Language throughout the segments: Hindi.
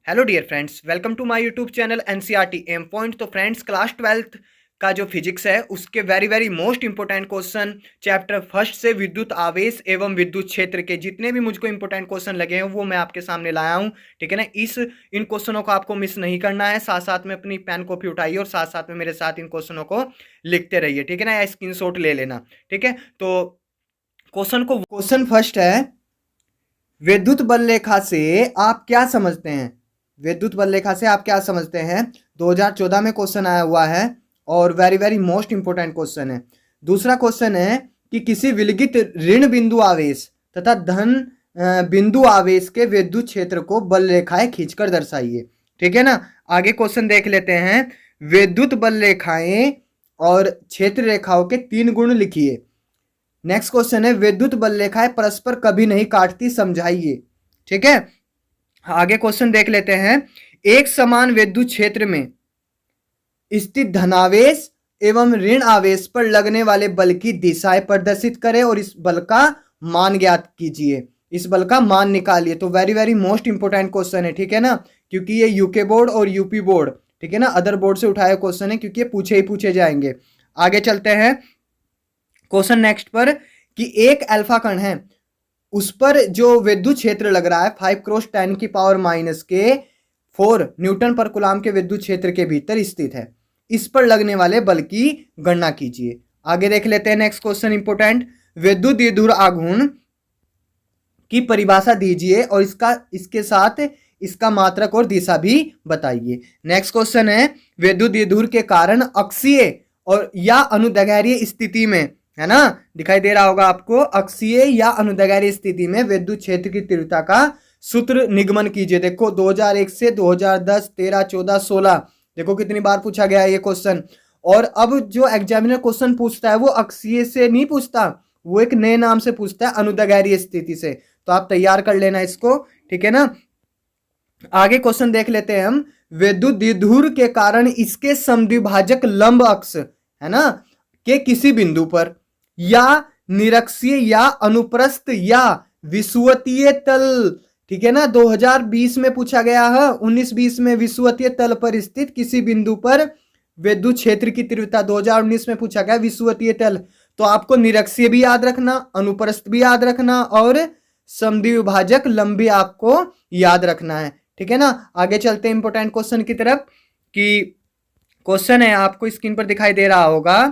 Hello dear friends, welcome to my YouTube channel NCERT M point. तो फ्रेंड्स, क्लास 12th का जो फिजिक्स है उसके very most important question chapter first से विद्युत आवेश एवं विद्युत क्षेत्र के जितने भी मुझको इंपॉर्टेंट क्वेश्चन लगे हैं वो मैं आपके सामने लाया हूं। ठीक है ना। इन क्वेश्चनों को आपको मिस नहीं करना है। साथ साथ में अपनी पेन कॉपी उठाइए और साथ साथ में मेरे साथ इन क्वेश्चनों को लिखते रहिए। ठीक है ना, या स्क्रीनशॉट ले लेना। ठीक है, तो क्वेश्चन फर्स्ट है, विद्युत बल रेखा से आप क्या समझते हैं। विद्युत बल रेखा से आप क्या समझते हैं, 2014 में क्वेश्चन आया हुआ है और वेरी मोस्ट इंपोर्टेंट क्वेश्चन है। दूसरा क्वेश्चन है कि किसी विलगित ऋण बिंदु आवेश तथा धन बिंदु आवेश के विद्युत क्षेत्र को बल रेखाएं खींचकर दर्शाइए। ठीक है ना। आगे क्वेश्चन देख लेते हैं, विद्युत बल रेखाएं और क्षेत्र रेखाओं के 3 गुण लिखिए। नेक्स्ट क्वेश्चन है, विद्युत बल रेखाएं परस्पर कभी नहीं काटती, समझाइए। ठीक है, आगे क्वेश्चन देख लेते हैं, एक समान विद्युत क्षेत्र में स्थित धनावेश एवं ऋण आवेश पर लगने वाले बल की दिशाएं प्रदर्शित करें और इस बल का मान ज्ञात कीजिए। इस बल का मान निकालिए। तो वेरी मोस्ट इंपोर्टेंट क्वेश्चन है। ठीक है ना, क्योंकि ये यूके बोर्ड और यूपी बोर्ड, ठीक है ना, अदर बोर्ड से उठाए क्वेश्चन है क्योंकि ये पूछे ही पूछे जाएंगे। आगे चलते हैं क्वेश्चन नेक्स्ट पर, कि एक अल्फा कण है, उस पर जो विद्युत क्षेत्र लग रहा है 5 × 10⁻⁴ न्यूटन पर कूलाम के विद्युत क्षेत्र के भीतर स्थित है। इस पर लगने वाले बल की गणना कीजिए। आगे देख लेते हैं नेक्स्ट क्वेश्चन इंपोर्टेंट, विद्युत द्विध्रुव आघूर्ण की परिभाषा दीजिए और इसके साथ इसका मात्रक और दिशा भी बताइए। नेक्स्ट क्वेश्चन है, विद्युत द्विध्रुव के कारण अक्षीय और या अनुदैर्घ्य स्थिति में, है ना, दिखाई दे रहा होगा आपको, अक्षीय या अनुदैर्घ्य स्थिति में विद्युत क्षेत्र की तीव्रता का सूत्र निगमन कीजिए। देखो 2001 से 2010, 13, 14, 16, देखो कितनी बार पूछा गया है ये क्वेश्चन। और अब जो एग्जामिनर क्वेश्चन पूछता है वो अक्षीय से नहीं पूछता, वो एक नए नाम से पूछता है, अनुदैर्घ्य स्थिति से। तो आप तैयार कर लेना इसको। ठीक है ना। आगे क्वेश्चन देख लेते हैं हम, विद्युत द्विध्रुव के कारण इसके समद्विभाजक लंब अक्ष, है ना, के किसी बिंदु पर या निरक्षीय या अनुप्रस्थ या विषुवतीय तल, ठीक है ना, 2020 में पूछा गया है, 19-20 में विषुवतीय तल पर स्थित किसी बिंदु पर विद्युत क्षेत्र की तीव्रता 2019 में पूछा गया विषुवतीय तल। तो आपको निरक्षीय भी याद रखना, अनुप्रस्थ भी याद रखना और समद्विभाजक लंब भी आपको याद रखना है। ठीक है ना। आगे चलते हैं इंपोर्टेंट क्वेश्चन की तरफ, कि क्वेश्चन है, आपको स्क्रीन पर दिखाई दे रहा होगा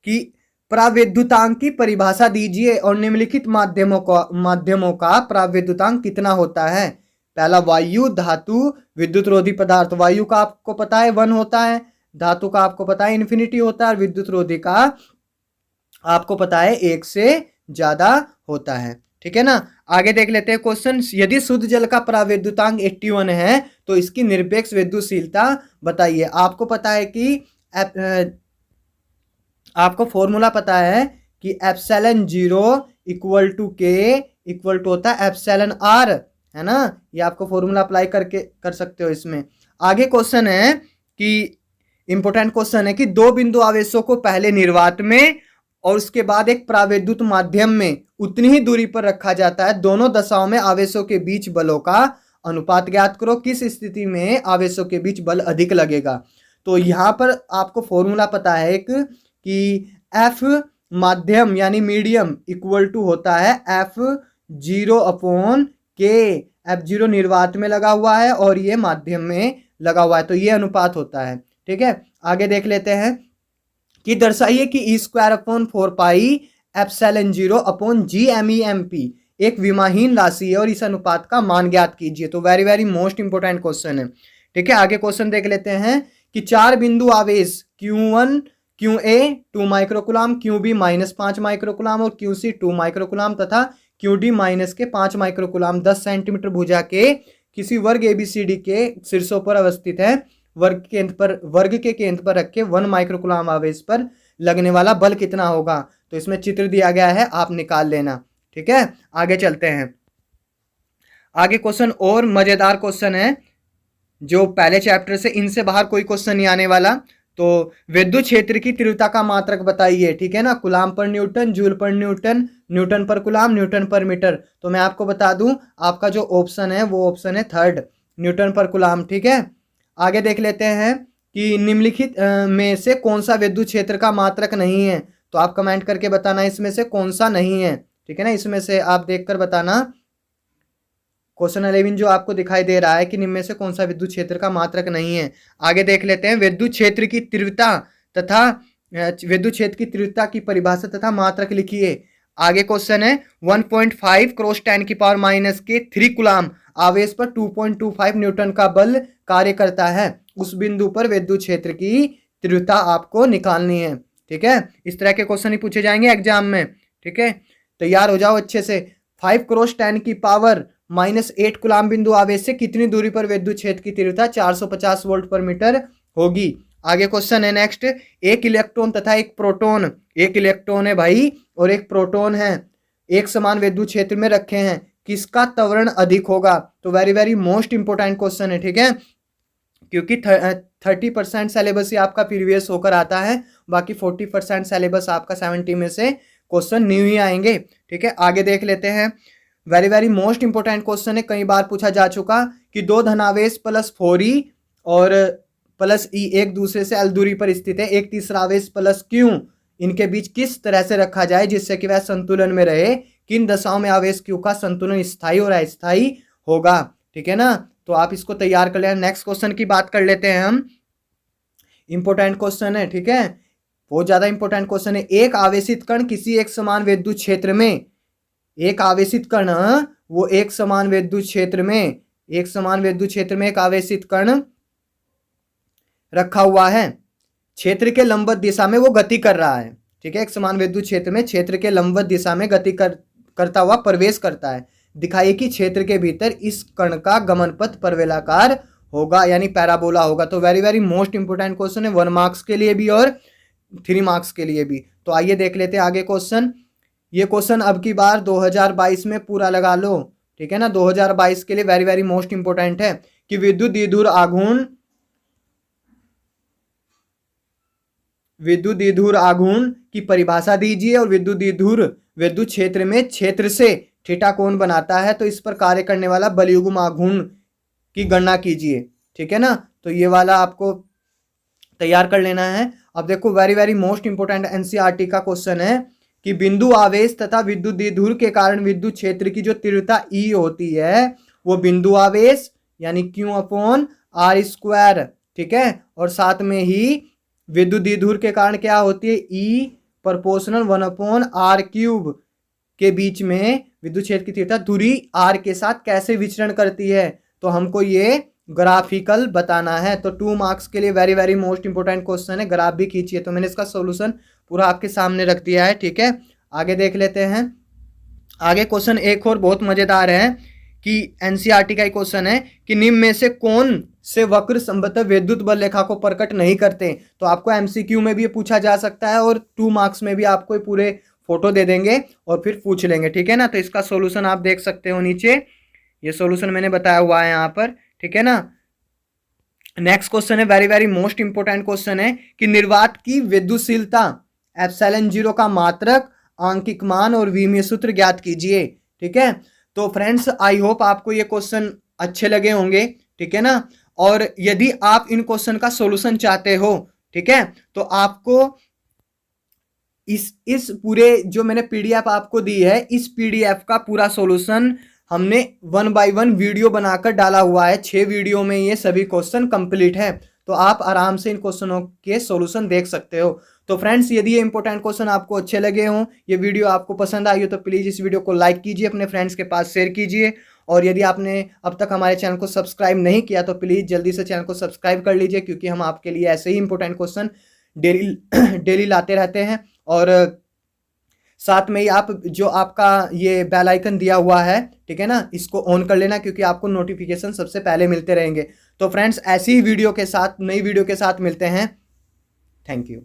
कि प्राविद्युतांक की परिभाषा दीजिए और निम्नलिखित माध्यमों का प्राविद्युतांक कितना होता है। पहला, वायु, धातु, विद्युत रोधी पदार्थ। वायु का आपको पता है 1 होता है, धातु का आपको पता है इन्फिनिटी होता है और विद्युत रोधी का आपको पता है 1 से ज्यादा होता है। ठीक है ना। आगे देख लेते हैं क्वेश्चन, यदि शुद्ध जल का प्राविद्युतांक 81 है तो इसकी निरपेक्ष विद्युतशीलता बताइए। आपको पता है कि आपको फॉर्मूला पता है कि ε0 = K होता है εr, है ना, ये आपको फॉर्मूला अप्लाई कर सकते हो इसमें। आगे क्वेश्चन है कि इंपोर्टेंट क्वेश्चन है कि 2 बिंदु आवेशों को पहले निर्वात में और उसके बाद एक प्राविद्युत माध्यम में उतनी ही दूरी पर रखा जाता है। दोनों दशाओं में आवेशों के बीच बलों का अनुपात ज्ञात करो। किस स्थिति में आवेशों के बीच बल अधिक लगेगा। तो यहाँ पर आपको फॉर्मूला पता है एक, कि F माध्यम यानी मीडियम = होता है F0/K। F0 निर्वात में लगा हुआ है और ये माध्यम में लगा हुआ है, तो ये अनुपात होता है। ठीक है। आगे देख लेते हैं कि दर्शाइए कि E²/4πε0 Gmemp एक विमाहीन राशि है और इस अनुपात का मान ज्ञात कीजिए। तो वेरी मोस्ट इंपोर्टेंट क्वेश्चन है। ठीक है। आगे क्वेश्चन देख लेते हैं कि 4 बिंदु आवेश Q1 QA 2 माइक्रोकूलाम, QB -5 माइक्रोकूलाम और QC 2 माइक्रोकूलाम तथा QD -5 माइक्रोकूलाम 10 सेंटीमीटर भुजा के किसी वर्ग ABCD के शीर्षों पर अवस्थित है। वर्ग के केंद्र पर रख के 1 माइक्रोकूलाम आवेश पर लगने वाला बल कितना होगा। तो इसमें चित्र दिया गया है, आप निकाल लेना। ठीक है। आगे चलते हैं। आगे क्वेश्चन और मजेदार क्वेश्चन है, जो पहले चैप्टर से इनसे बाहर कोई क्वेश्चन नहीं आने वाला। तो विद्युत क्षेत्र की तीव्रता का मात्रक बताइए। ठीक है ना, कूलाम पर न्यूटन, जूल पर न्यूटन, न्यूटन पर कूलाम, न्यूटन पर मीटर। तो मैं आपको बता दूं, आपका जो ऑप्शन है वो ऑप्शन है 3rd, न्यूटन पर कूलाम। ठीक है, आगे देख लेते हैं कि निम्नलिखित में से कौन सा विद्युत क्षेत्र का मात्रक नहीं है। तो आप कमेंट करके बताना इसमें से कौन सा नहीं है। ठीक है ना, इसमें से आप देखकर बताना। क्वेश्चन 11 जो आपको दिखाई दे रहा है कि निम्न में से कौन सा विद्युत क्षेत्र का मात्रक नहीं है। आगे देख लेते हैं, विद्युत क्षेत्र की तीव्रता तथा विद्युत क्षेत्र की तीव्रता की परिभाषा तथा मात्रक लिखिए। आगे क्वेश्चन है 1.5 क्रॉस 10 की पावर माइनस के 3 कूलाम आवेश पर 2.25 न्यूटन का बल कार्य करता है। उस बिंदु पर विद्युत क्षेत्र की तीव्रता आपको निकालनी है। ठीक है, इस तरह के क्वेश्चन ही पूछे जाएंगे एग्जाम में। ठीक है, तैयार हो जाओ अच्छे से। 5 क्रॉस 10 की पावर -8 कूलाम बिंदु आवेश से कितनी दूरी पर विद्युत क्षेत्र की तीव्रता 450 वोल्ट पर मीटर होगी। आगे क्वेश्चन है नेक्स्ट, एक इलेक्ट्रॉन तथा एक प्रोटॉन, एक इलेक्ट्रॉन है भाई और एक प्रोटॉन है, एक समान विद्युत क्षेत्र में रखे हैं, किसका त्वरण अधिक होगा। तो very very most important question है। ठीक है, क्योंकि 30% सिलेबस ही आपका प्रीवियस होकर आता है, बाकी 40% सिलेबस आपका 70 में से क्वेश्चन न्यू ही आएंगे। ठीक है, आगे देख लेते हैं, very very most important question है, कई बार पूछा जा चुका कि दो धनावेश प्लस 4e और प्लस ई एक दूसरे से एल दूरी पर स्थित है, एक तीसरा आवेश प्लस क्यू इनके बीच किस तरह से रखा जाए जिससे कि वह संतुलन में रहे। किन दशाओं में आवेश क्यू का संतुलन स्थायी और अस्थायी होगा। ठीक है ना, तो आप इसको तैयार कर लेना। नेक्स्ट क्वेश्चन की बात कर लेते हैं हम, इंपोर्टेंट क्वेश्चन है। ठीक है, बहुत ज्यादा इंपोर्टेंट क्वेश्चन है। एक आवेशित कण किसी एक समान विद्युत क्षेत्र में, एक आवेशित कण, वो एक समान विद्युत क्षेत्र में, एक समान विद्युत क्षेत्र में एक आवेशित कण रखा हुआ है, क्षेत्र के लंबवत दिशा में वो गति कर रहा है। ठीक है, एक समान विद्युत क्षेत्र में क्षेत्र के लंबवत दिशा में गति करता हुआ प्रवेश करता है। दिखाइए कि क्षेत्र के भीतर इस कण का गमन पथ परवलयाकार होगा यानी पैराबोला होगा। तो very very most important question है, 1 मार्क्स के लिए भी और 3 मार्क्स के लिए भी। तो आइए देख लेते हैं आगे क्वेश्चन। ये क्वेश्चन अब की बार 2022 में पूरा लगा लो। ठीक है ना, 2022 के लिए वेरी वेरी मोस्ट इंपोर्टेंट है कि विद्युत द्विध्रुव आघूर्ण की परिभाषा दीजिए और विद्युत द्विध्रुव विद्युत क्षेत्र में क्षेत्र से थीटा कोण बनाता है, तो इस पर कार्य करने वाला बलयुग्म आघूर्ण की गणना कीजिए। ठीक है ना, तो ये वाला आपको तैयार कर लेना है। अब देखो very very most important NCERT का क्वेश्चन है कि बिंदु आवेश तथा विद्युत द्विध्रुव के कारण विद्युत क्षेत्र की जो तीव्रता ई होती है वो बिंदु आवेश यानी Q/R²। ठीक है, और साथ में ही विद्युत द्विध्रुव के कारण क्या होती है, E प्रोपोर्शनल 1/R³ के बीच में विद्युत क्षेत्र की तीव्रता दूरी r के साथ कैसे विचरण करती है, तो हमको ये ग्राफिकल बताना है। तो 2 मार्क्स के लिए very very most important question है, ग्राफ भी खींचिए। तो मैंने इसका सॉल्यूशन पूरा आपके सामने रख दिया है। ठीक है, आगे देख लेते हैं। आगे क्वेश्चन एक और बहुत मजेदार है कि एनसीईआरटी का क्वेश्चन है कि निम्न में से कौन से वक्र संबंधित विद्युत बल रेखा को प्रकट नहीं करते। तो आपको एमसीक्यू में भी ये पूछा जा सकता है और 2 मार्क्स में भी आपको पूरे फोटो दे देंगे और फिर पूछ लेंगे। ठीक है ना, तो इसका सॉल्यूशन आप देख सकते हो नीचे, ये सॉल्यूशन मैंने बताया हुआ है यहाँ पर। ठीक है ना, नेक्स्ट क्वेश्चन है very very most important question है कि निर्वात की विद्युतशीलता ε0 का मात्रक, आंकिक मान और विमीय सूत्र ज्ञात कीजिए। ठीक है, तो फ्रेंड्स आई होप आपको ये क्वेश्चन अच्छे लगे होंगे। ठीक है ना, और यदि आप इन क्वेश्चन का सॉल्यूशन चाहते हो, ठीक है, तो आपको इस पूरे जो मैंने पीडीएफ आपको दी है, इस पीडीएफ का पूरा सॉल्यूशन हमने 1 बाय 1 वीडियो बनाकर डाला हुआ है। 6 वीडियो में ये सभी क्वेश्चन कंप्लीट है, तो आप आराम से इन क्वेश्चनों के सॉल्यूशन देख सकते हो। तो फ्रेंड्स यदि ये इंपॉर्टेंट क्वेश्चन आपको अच्छे लगे हों, ये वीडियो आपको पसंद आई हो, तो प्लीज़ इस वीडियो को लाइक कीजिए, अपने फ्रेंड्स के पास शेयर कीजिए। और यदि आपने अब तक हमारे चैनल को सब्सक्राइब नहीं किया तो प्लीज़ जल्दी से चैनल को सब्सक्राइब कर लीजिए, क्योंकि हम आपके लिए ऐसे ही इंपॉर्टेंट क्वेश्चन डेली लाते रहते हैं। और साथ में ही आप जो आपका ये बेल आइकन दिया हुआ है, ठीक है ना, इसको ऑन कर लेना, क्योंकि आपको नोटिफिकेशन सबसे पहले मिलते रहेंगे। तो फ्रेंड्स ऐसी ही वीडियो के साथ, नई वीडियो के साथ मिलते हैं। Thank you.